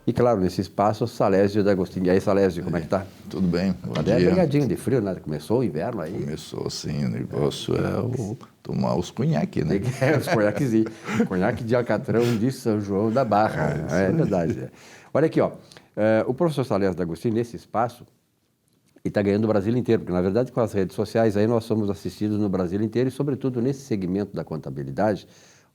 E, claro, nesse espaço, Salésio D'Agostini. E aí, Salésio, como é que tá? Tudo bem, bom Cadê a dia. pegadinha de frio, né? Começou o inverno aí. Começou sim, o negócio tomar os conhaque, né? Os conhaquezinhos. Conhaque de Alcatrão de São João da Barra. É verdade. É. Olha aqui, ó. O professor Salésio D'Agostini, nesse espaço, e está ganhando o Brasil inteiro, porque, na verdade, com as redes sociais, aí nós somos assistidos no Brasil inteiro e, sobretudo, nesse segmento da contabilidade,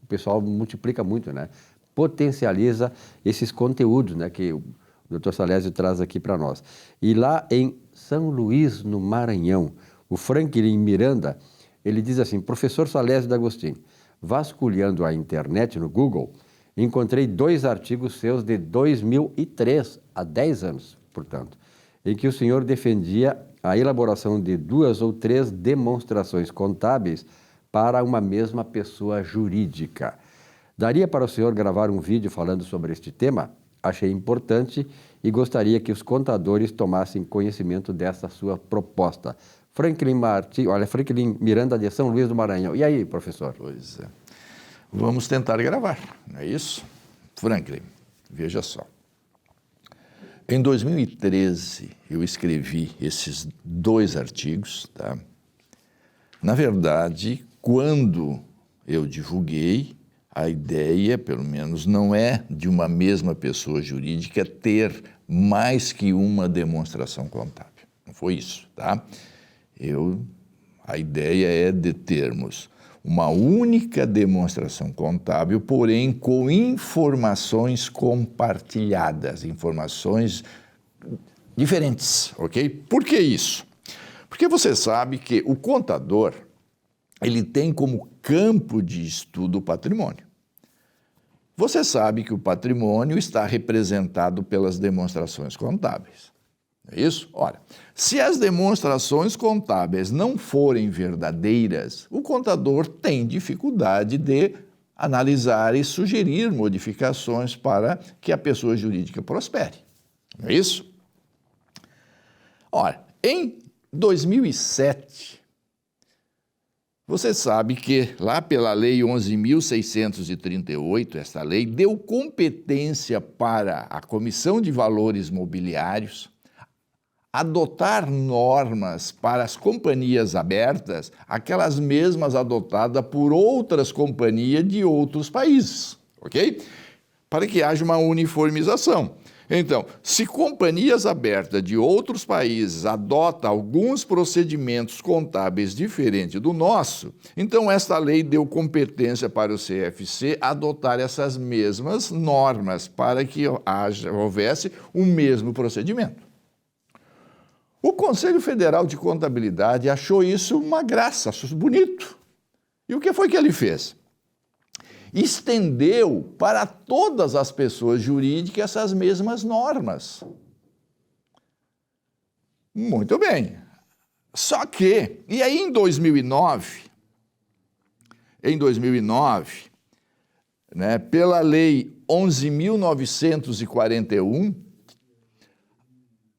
o pessoal multiplica muito, né? Potencializa esses conteúdos, né, que o Dr. Salésio traz aqui para nós. E lá em São Luís, no Maranhão, o Franklin Miranda, ele diz assim: professor Salésio D'Agostini, vasculhando a internet no Google, encontrei 2 artigos seus de 2003, há 10 anos, portanto, em que o senhor defendia a elaboração de 2 ou 3 demonstrações contábeis para uma mesma pessoa jurídica. Daria para o senhor gravar um vídeo falando sobre este tema? Achei importante e gostaria que os contadores tomassem conhecimento dessa sua proposta. Franklin Miranda de São Luís do Maranhão. E aí, professor? Pois é. Vamos tentar gravar, não é isso? Franklin, veja só. Em 2013, eu escrevi esses 2 artigos, tá? Na verdade, quando eu divulguei, a ideia, pelo menos, não é de uma mesma pessoa jurídica ter mais que uma demonstração contábil. Não foi isso, tá? A ideia é de termos uma única demonstração contábil, porém com informações compartilhadas, informações diferentes, ok? Por que isso? Porque você sabe que o contador, ele tem como campo de estudo o patrimônio. Você sabe que o patrimônio está representado pelas demonstrações contábeis. É isso? Ora, se as demonstrações contábeis não forem verdadeiras, o contador tem dificuldade de analisar e sugerir modificações para que a pessoa jurídica prospere. Não é isso? Ora, em 2007, você sabe que lá pela Lei 11.638, esta lei deu competência para a Comissão de Valores Mobiliários adotar normas para as companhias abertas, aquelas mesmas adotadas por outras companhias de outros países, ok? Para que haja uma uniformização. Então, se companhias abertas de outros países adotam alguns procedimentos contábeis diferentes do nosso, então esta lei deu competência para o CFC adotar essas mesmas normas para que houvesse o mesmo procedimento. O Conselho Federal de Contabilidade achou isso uma graça, achou isso bonito. E o que foi que ele fez? Estendeu para todas as pessoas jurídicas essas mesmas normas. Muito bem. Só que, e aí em 2009, né, pela Lei 11.941,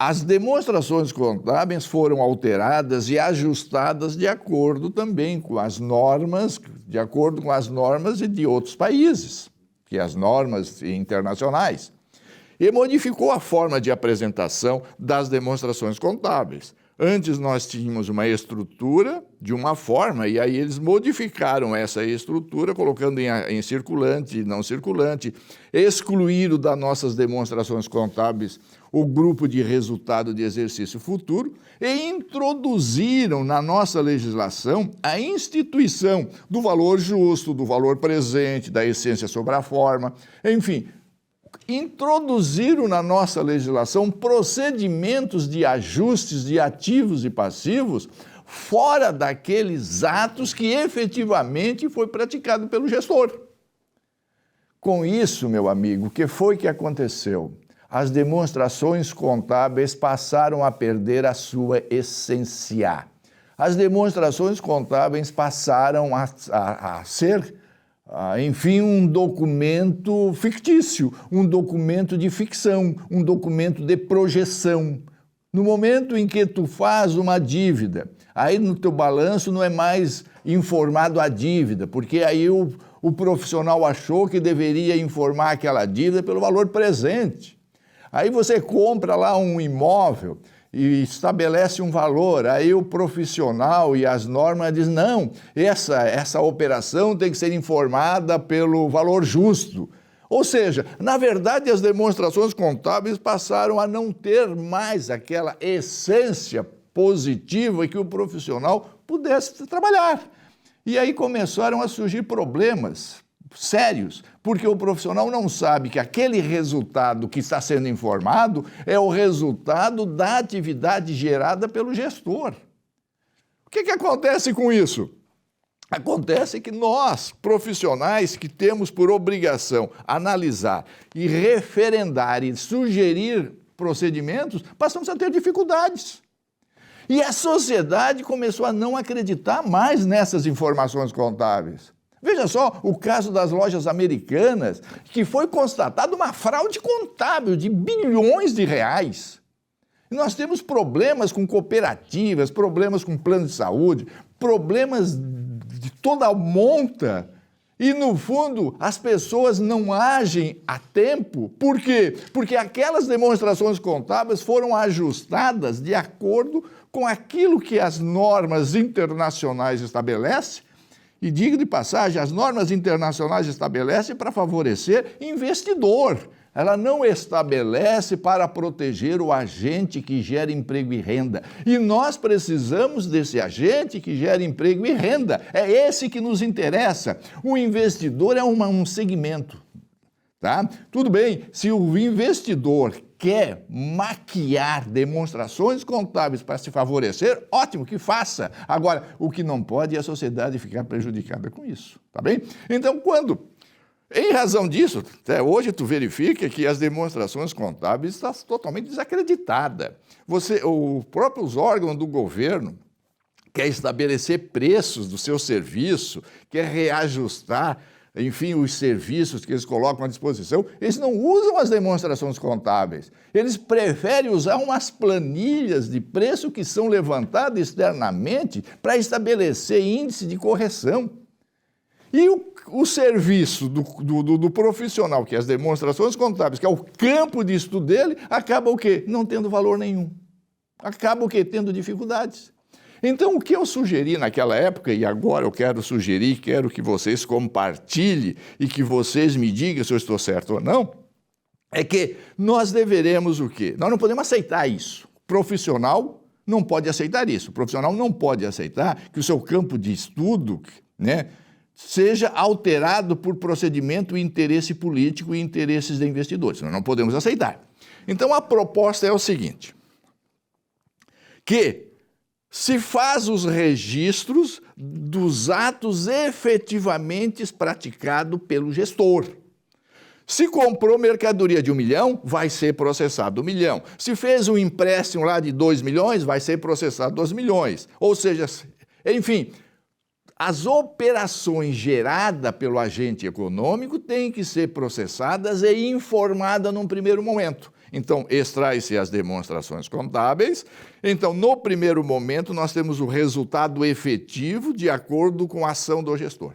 as demonstrações contábeis foram alteradas e ajustadas de acordo também com as normas, de acordo com as normas de outros países, que as normas internacionais, e modificou a forma de apresentação das demonstrações contábeis. Antes nós tínhamos uma estrutura de uma forma, e aí eles modificaram essa estrutura, colocando em circulante e não circulante, excluíram das nossas demonstrações contábeis o grupo de resultado de exercício futuro e introduziram na nossa legislação a instituição do valor justo, do valor presente, da essência sobre a forma, enfim, introduziram na nossa legislação procedimentos de ajustes de ativos e passivos fora daqueles atos que efetivamente foi praticado pelo gestor. Com isso, meu amigo, o que foi que aconteceu? As demonstrações contábeis passaram a perder a sua essência. As demonstrações contábeis passaram a ser, enfim, um documento fictício, um documento de ficção, um documento de projeção. No momento em que tu faz uma dívida, aí no teu balanço não é mais informado a dívida, porque aí o profissional achou que deveria informar aquela dívida pelo valor presente. Aí você compra lá um imóvel e estabelece um valor, aí o profissional e as normas dizem, não, essa operação tem que ser informada pelo valor justo. Ou seja, na verdade, as demonstrações contábeis passaram a não ter mais aquela essência positiva que o profissional pudesse trabalhar. E aí começaram a surgir problemas sérios, porque o profissional não sabe que aquele resultado que está sendo informado é o resultado da atividade gerada pelo gestor. O que acontece com isso? Acontece que nós, profissionais que temos por obrigação analisar e referendar e sugerir procedimentos, passamos a ter dificuldades. E a sociedade começou a não acreditar mais nessas informações contábeis. Veja só o caso das lojas americanas, que foi constatada uma fraude contábil de bilhões de reais. E nós temos problemas com cooperativas, problemas com plano de saúde, problemas de toda a monta. E, no fundo, as pessoas não agem a tempo. Por quê? Porque aquelas demonstrações contábeis foram ajustadas de acordo com aquilo que as normas internacionais estabelecem. E, digo de passagem, as normas internacionais estabelecem para favorecer investidor. Ela não estabelece para proteger o agente que gera emprego e renda. E nós precisamos desse agente que gera emprego e renda. É esse que nos interessa. O investidor é um segmento. Tá? Tudo bem, se o investidor quer maquiar demonstrações contábeis para se favorecer, ótimo, que faça. Agora, o que não pode é a sociedade ficar prejudicada com isso, tá bem? Então, em razão disso, até hoje tu verifica que as demonstrações contábeis estão totalmente desacreditadas. Os próprios órgãos do governo quer estabelecer preços do seu serviço, quer reajustar, enfim, os serviços que eles colocam à disposição, eles não usam as demonstrações contábeis. Eles preferem usar umas planilhas de preço que são levantadas externamente para estabelecer índice de correção. E o serviço do profissional, que é as demonstrações contábeis, que é o campo de estudo dele, acaba o quê? Não tendo valor nenhum. Acaba o quê? Tendo dificuldades. Então, o que eu sugeri naquela época, e agora eu quero sugerir, quero que vocês compartilhem e que vocês me digam se eu estou certo ou não, é que nós deveremos o quê? Nós não podemos aceitar isso. O profissional não pode aceitar isso. O profissional não pode aceitar que o seu campo de estudo, né, seja alterado por procedimento e interesse político e interesses de investidores. Nós não podemos aceitar. Então, a proposta é o seguinte, que se faz os registros dos atos efetivamente praticados pelo gestor. Se comprou mercadoria de 1 milhão, vai ser processado 1 milhão. Se fez um empréstimo lá de 2 milhões, vai ser processado 2 milhões. Ou seja, enfim, as operações geradas pelo agente econômico têm que ser processadas e informadas num primeiro momento. Então, extrai-se as demonstrações contábeis. Então, no primeiro momento, nós temos o resultado efetivo de acordo com a ação do gestor.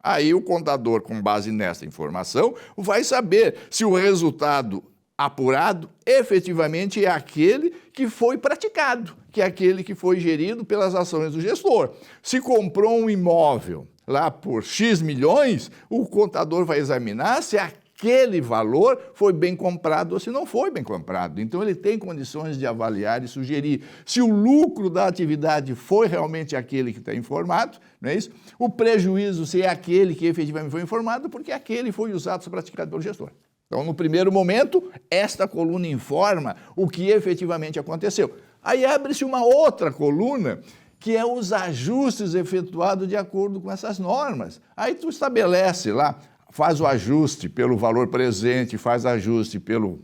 Aí, o contador, com base nessa informação, vai saber se o resultado apurado efetivamente é aquele que foi praticado, que é aquele que foi gerido pelas ações do gestor. Se comprou um imóvel lá por X milhões, o contador vai examinar se aquele valor foi bem comprado ou se não foi bem comprado. Então, ele tem condições de avaliar e sugerir se o lucro da atividade foi realmente aquele que está informado, não é isso? O prejuízo se é aquele que efetivamente foi informado, porque aquele foi usado praticado pelo gestor. Então, no primeiro momento, esta coluna informa o que efetivamente aconteceu. Aí abre-se uma outra coluna, que é os ajustes efetuados de acordo com essas normas. Aí tu estabelece lá, faz o ajuste pelo valor presente, faz ajuste pelo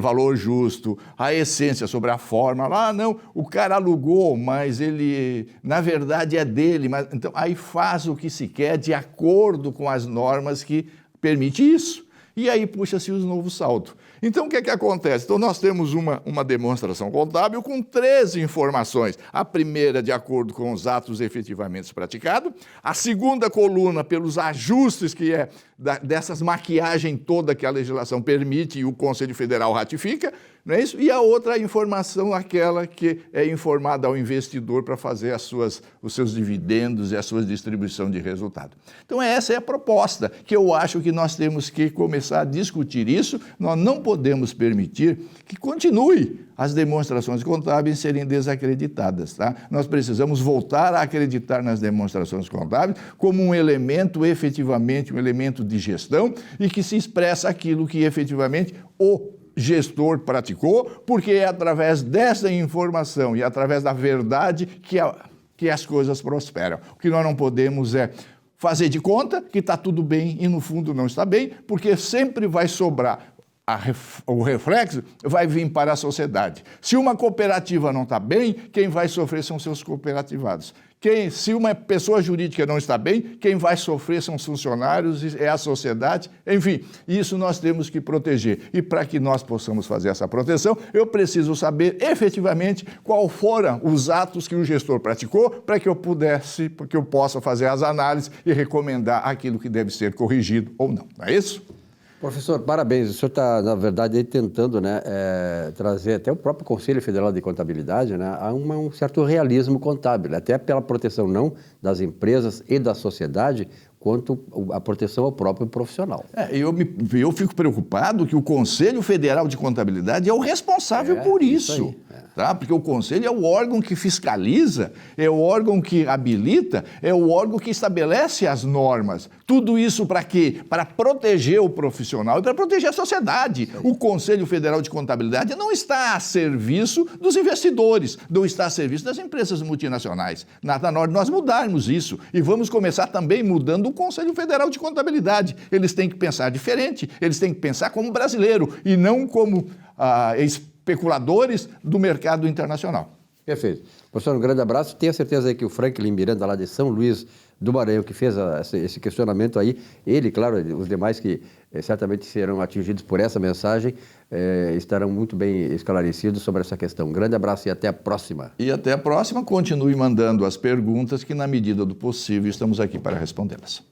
valor justo, a essência sobre a forma. Lá, não, o cara alugou, mas ele, na verdade, é dele. Mas, então, aí faz o que se quer de acordo com as normas que permite isso. E aí puxa-se o novo saldo. Então, o que é que acontece? Então, nós temos uma demonstração contábil com 3 informações. A primeira, de acordo com os atos efetivamente praticados. A segunda coluna, pelos ajustes que dessas maquiagem toda que a legislação permite e o Conselho Federal ratifica, não é isso? E a outra informação, aquela que é informada ao investidor para fazer os seus dividendos e a sua distribuição de resultado. Então, essa é a proposta, que eu acho que nós temos que começar a discutir isso. Nós não podemos permitir que continue as demonstrações contábeis serem desacreditadas. Tá? Nós precisamos voltar a acreditar nas demonstrações contábeis como um elemento, efetivamente, um elemento de gestão e que se expressa aquilo que efetivamente o gestor praticou, porque é através dessa informação e através da verdade que as coisas prosperam. O que nós não podemos é fazer de conta que está tudo bem e no fundo não está bem, porque sempre vai sobrar. O reflexo vai vir para a sociedade. Se uma cooperativa não está bem, quem vai sofrer são seus cooperativados. Se uma pessoa jurídica não está bem, quem vai sofrer são os funcionários, é a sociedade. Enfim, isso nós temos que proteger. E para que nós possamos fazer essa proteção, eu preciso saber efetivamente quais foram os atos que o gestor praticou para que eu possa fazer as análises e recomendar aquilo que deve ser corrigido ou não. Não é isso? Professor, parabéns. O senhor está, na verdade, aí tentando, né, trazer até o próprio Conselho Federal de Contabilidade, né, a um certo realismo contábil, até pela proteção não das empresas e da sociedade, quanto a proteção ao próprio profissional. Eu fico preocupado que o Conselho Federal de Contabilidade é o responsável por isso. Tá? Porque o Conselho é o órgão que fiscaliza, é o órgão que habilita, é o órgão que estabelece as normas. Tudo isso para quê? Para proteger o profissional e para proteger a sociedade. O Conselho Federal de Contabilidade não está a serviço dos investidores, não está a serviço das empresas multinacionais. Na hora de nós mudarmos isso e vamos começar também mudando o Conselho Federal de Contabilidade. Eles têm que pensar diferente, eles têm que pensar como brasileiro e não como especuladores do mercado internacional. Perfeito. Professor, um grande abraço. Tenho certeza aí que o Franklin Miranda, lá de São Luís do Maranhão, que fez esse questionamento aí, ele, claro, os demais que certamente serão atingidos por essa mensagem, estarão muito bem esclarecidos sobre essa questão. Um grande abraço e até a próxima. E até a próxima. Continue mandando as perguntas que, na medida do possível, estamos aqui para respondê-las.